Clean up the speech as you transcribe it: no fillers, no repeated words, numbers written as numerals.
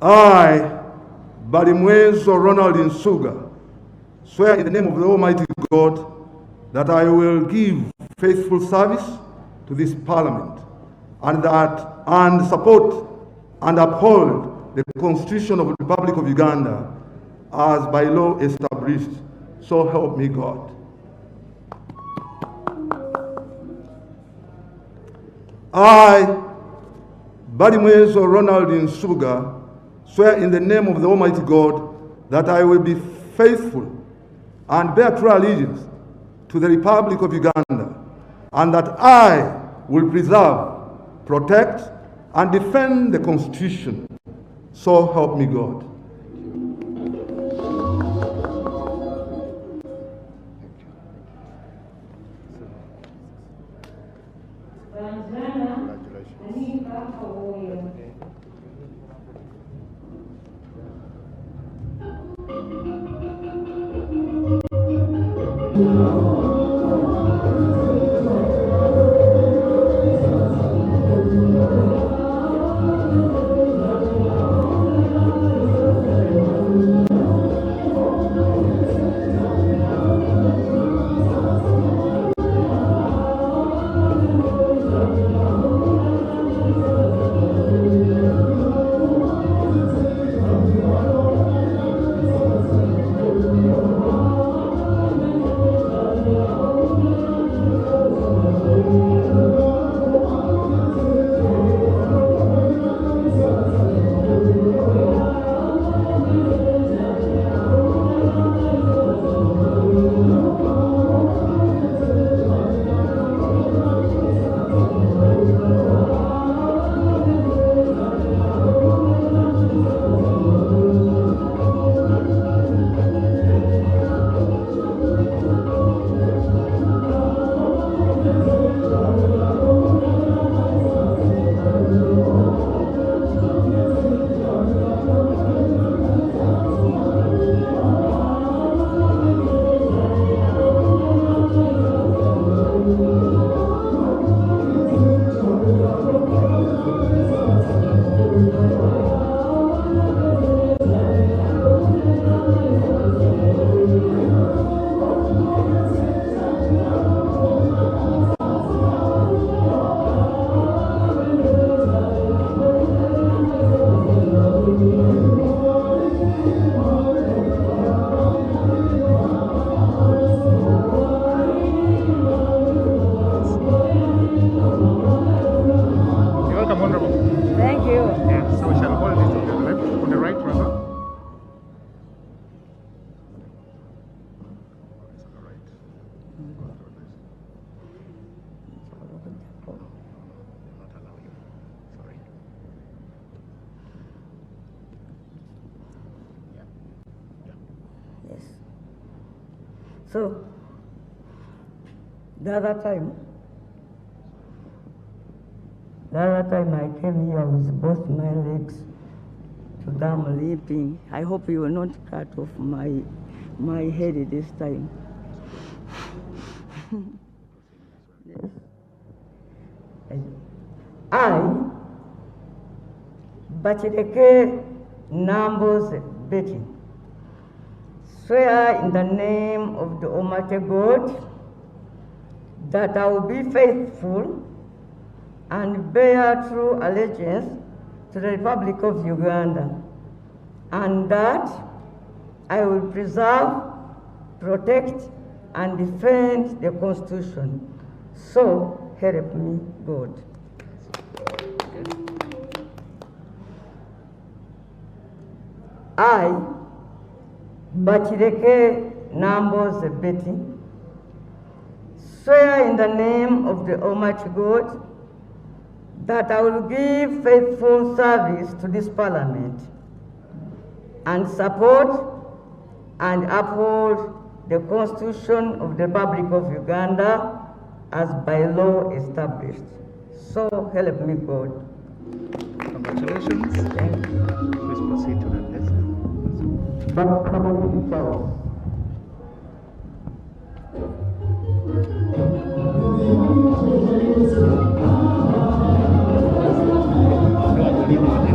I, Balimwezo Ronald in Suga, swear in the name of the Almighty God that I will give faithful service to this Parliament and support and uphold the Constitution of the Republic of Uganda as by law established. So help me God. I, Balimwezo Ronald in Suga, swear in the name of the Almighty God that I will be faithful and bear true allegiance to the Republic of Uganda, and that I will preserve, protect, and defend the Constitution. So help me God. So, the other time I came here with both my legs to them limping. I hope you will not cut off my head this time. Yes. I, Balayidde Nambooze Betty, swear in the name of the Almighty God that I will be faithful and bear true allegiance to the Republic of Uganda, and that I will preserve, protect, and defend the Constitution. So help me God. I, Balayidde Nambooze Betty, swear in the name of the Almighty God that I will give faithful service to this Parliament and support and uphold the Constitution of the Republic of Uganda as by law established. So help me God. Congratulations. Thank you. Please proceed to the next. But